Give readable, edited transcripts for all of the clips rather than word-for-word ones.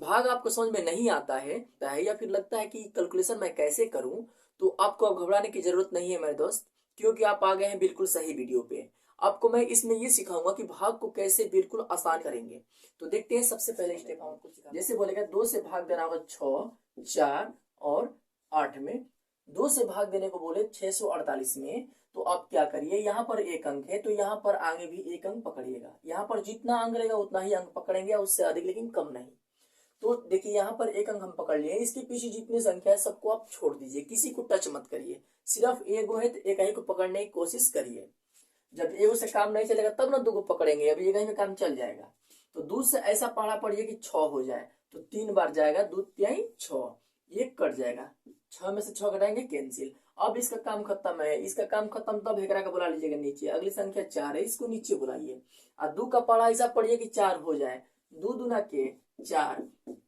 भाग आपको समझ में नहीं आता है या फिर लगता है कि कैलकुलेशन मैं कैसे करूं, तो आपको अब घबराने की जरूरत नहीं है मेरे दोस्त, क्योंकि आप आ गए हैं बिल्कुल सही वीडियो पे। आपको मैं इसमें ये सिखाऊंगा कि भाग को कैसे बिल्कुल आसान करेंगे। तो देखते हैं, सबसे पहले स्टेप हम आपको सिखा, जैसे बोलेगा 2 से भाग देना होगा 6, 4 और 8 में। 2 से भाग देने को बोले 648 में, तो आप क्या करिए, यहाँ पर एक अंक है तो यहाँ पर आगे भी एक अंक पकड़िएगा। यहाँ पर जितना अंक रहेगा उतना ही अंक पकड़ेंगे, उससे अधिक लेकिन कम नहीं। तो देखिए यहाँ पर एक अंक हम पकड़ लिए, इसके पीछे जितनी संख्या है सबको आप छोड़ दीजिए, किसी को टच मत करिए। सिर्फ एगो है तो एक ही को पकड़ने की कोशिश करिए। जब एगो से काम नहीं चलेगा तब ना 2 को पकड़ेंगे, अभी एक ही में काम चल जाएगा। तो 2 से ऐसा पढ़ा पड़िए कि 6 हो जाए, तो 3 बार जाएगा, 2 तिहाई 6, ये कट जाएगा। 6 में से 6 घटाएंगे, कैंसिल। अब इसका काम खत्म है। इसका काम खत्म तब हेकरा का बुला लीजिएगा नीचे। अगली संख्या 4 है, इसको नीचे बुलाइए। और 2 का पढ़ा ऐसा पढ़िए कि 4 हो जाए। 2 दूना के 4,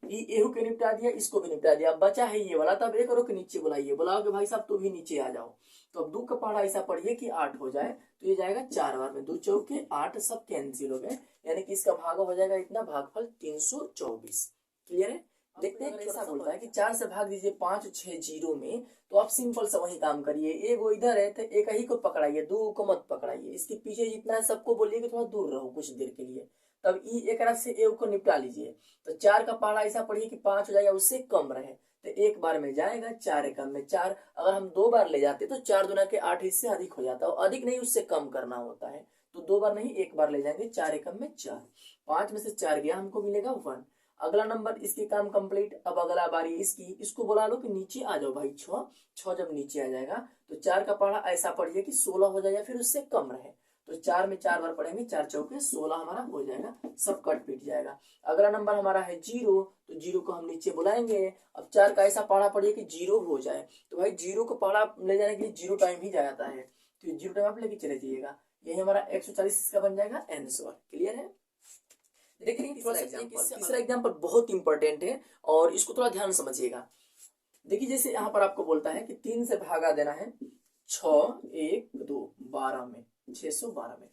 एहू के निपटा दिया, इसको भी निपटा दिया। बचा है ये वाला, तब एक के नीचे बुलाइए। बुलाओ कि भाई साहब तू भी नीचे आ जाओ। तो अब 2 का पढ़ा ऐसा पढ़िए कि 8 हो जाए, तो ये जाएगा 4 बार में। 2 चौके 8, सब कैंसिल हो गए, यानी कि इसका भाग हो जाएगा इतना, भागफल 324। क्लियर है? देखते हैं कैसा बोलता है कि 4 से भाग दीजिए 5 6 0 में। तो आप सिंपल सा वही काम करिए। एक वो इधर है तो एक ही को पकड़ाइए, 2 को मत पकड़ाइए। इसके पीछे जितना है सबको बोलिए कि थोड़ा दूर रहो कुछ देर के लिए। तब एक रात से एक को निपटा लीजिए। तो 4 का पहाड़ा ऐसा पढ़िए कि 5 हो जाएगा, उससे कम रहे, तो एक बार में जाएगा। 4 एकम में 4, अगर हम 2 बार ले जाते तो 4 दूना के 8, इससे अधिक हो जाता है। अधिक नहीं, उससे कम करना होता है। तो 2 बार नहीं, एक बार ले जाएंगे। 4 एकम में 4, 5 में से 4 गया, हमको मिलेगा 1। अगला नंबर, इसके काम कंप्लीट। अब अगला बारी इसकी, इसको बुला लो कि नीचे आ जाओ भाई। 6 जब नीचे आ जाएगा तो 4 का पढ़ा ऐसा पढ़िए कि 16 हो जाए या फिर उससे कम रहे। तो 4 में 4 बार पढ़ेंगे, 4 चौके 16 हमारा हो जाएगा, सब कट पीट जाएगा। अगला नंबर हमारा है 0, तो 0 को हम नीचे बुलाएंगे। अब 4 का ऐसा पढ़ा पढ़िए कि 0 हो जाए। तो भाई 0 को पढ़ा ले जाने के लिए 0 टाइम ही जाता है, तो 0 टाइम आप लेके चले जाइएगा। यही हमारा 140 इसका बन जाएगा आंसर। क्लियर है? देखिए तीसरा एग्जाम्पल बहुत इंपॉर्टेंट है और इसको थोड़ा ध्यान समझिएगा। देखिए जैसे यहाँ पर आपको बोलता है कि 3 से भागा देना है 6 1 2 12 में, 612 में।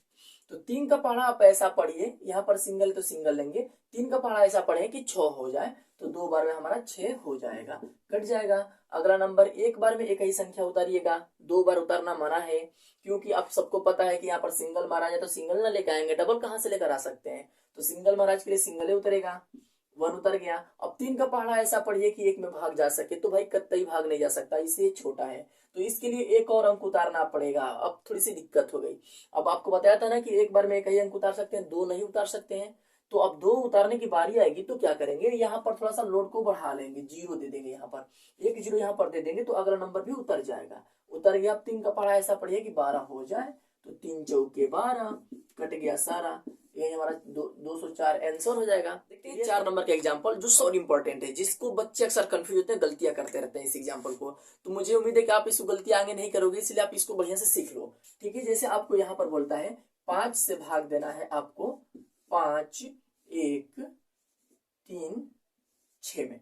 तो 3 का पढ़ा आप ऐसा पढ़िए, यहाँ पर सिंगल तो सिंगल लेंगे। 3 का पढ़ा ऐसा पढ़े कि 6 हो जाए, तो 2 बार में हमारा 6 हो जाएगा, कट जाएगा। अगला नंबर, एक बार में एक ही संख्या उतारिएगा, 2 बार उतारना मना है, क्योंकि आप सबको पता है कि यहाँ पर सिंगल मारा जाए तो सिंगल ना लेकर आएंगे, डबल कहाँ से लेकर आ सकते हैं। तो सिंगल महाराज के लिए सिंगल ही उतरेगा, 1 उतर गया। अब 3 का पहाड़ा ऐसा पढ़िए कि 1 में भाग जा सके, तो भाई कतई भाग नहीं जा सकता, इससे छोटा है, तो इसके लिए एक और अंक उतारना पड़ेगा। अब थोड़ी सी दिक्कत हो गई। अब आपको बताया था ना कि एक बार में एक ही अंक उतार सकते हैं, 2 नहीं उतार सकते हैं। तो अब 2 उतारने की बारी आएगी तो क्या करेंगे, यहाँ पर थोड़ा सा लोड को बढ़ा लेंगे, 0 दे देंगे, यहाँ पर एक 0 यहाँ पर दे देंगे, तो अगला नंबर भी उतर जाएगा। उतर गया। अब 3 का पहाड़ा ऐसा पढ़िए कि 12 हो जाए, तो 3 चौके 12, कट गया सारा, ये हमारा 204 आंसर हो जाएगा। देखते हैं 4 नंबर का एग्जांपल, जो सब इंपॉर्टेंट है, जिसको बच्चे अक्सर कंफ्यूज होते हैं, गलतियां करते रहते हैं इस एग्जांपल को। तो मुझे उम्मीद है कि आप इसको गलतियां आगे नहीं करोगे, इसलिए आप इसको बढ़िया से सीख लो। ठीक है, जैसे आपको यहाँ पर बोलता है 5 से भाग देना है आपको 5 1 3 6 में।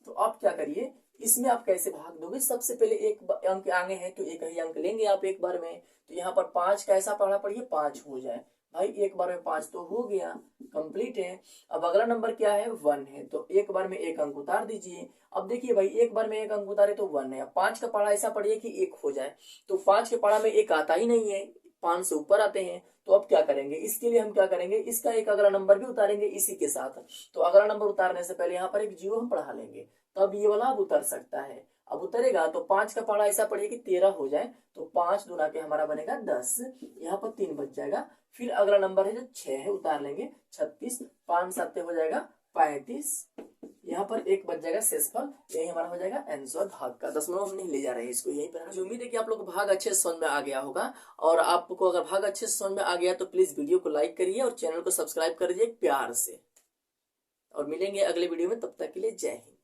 तो आप क्या करिए, इसमें आप कैसे भाग दोगे, सबसे पहले एक अंक आगे है तो एक ही अंक लेंगे आप एक बार में। तो यहाँ पर 5 का ऐसा पढ़ा पढ़िए 5 हो जाए, भाई एक बार में 5 तो हो गया, कंप्लीट है। अब अगला नंबर क्या है, 1 है, तो एक बार में एक अंक उतार दीजिए। अब देखिए भाई एक बार में एक अंक उतारे तो 1 है। 5 का पढ़ा ऐसा पढ़िए कि 1 हो जाए, तो 5 के पढ़ा में 1 आता ही नहीं है, 5 से ऊपर आते हैं। तो अब क्या करेंगे, इसके लिए हम क्या करेंगे, इसका एक अगला नंबर भी उतारेंगे इसी के साथ। तो अगला नंबर उतारने से पहले यहाँ पर एक 0 हम पढ़ा लेंगे, तब ये वाला अब उतर सकता है। अब उतरेगा तो 5 का पढ़ा ऐसा पढ़िए कि 13 हो जाए, तो 5 दूना के हमारा बनेगा 10, यहाँ पर 3 बच जाएगा। फिर अगला नंबर है जो 6 है, उतार लेंगे 36, 5 7 हो जाएगा 35, यहाँ पर 1 बच जाएगा शेषफल। यही हमारा हो जाएगा आंसर भाग का। 10 हम नहीं ले जा रहे हैं इसको, यहीं पर। उम्मीद है कि आप लोग को भाग अच्छे से समझ में आ गया होगा, और आपको अगर भाग अच्छे से समझ में आ गया तो प्लीज वीडियो को लाइक करिए और चैनल को सब्सक्राइब कर दीजिए प्यार से। और मिलेंगे अगले वीडियो में, तब तक के लिए जय हिंद।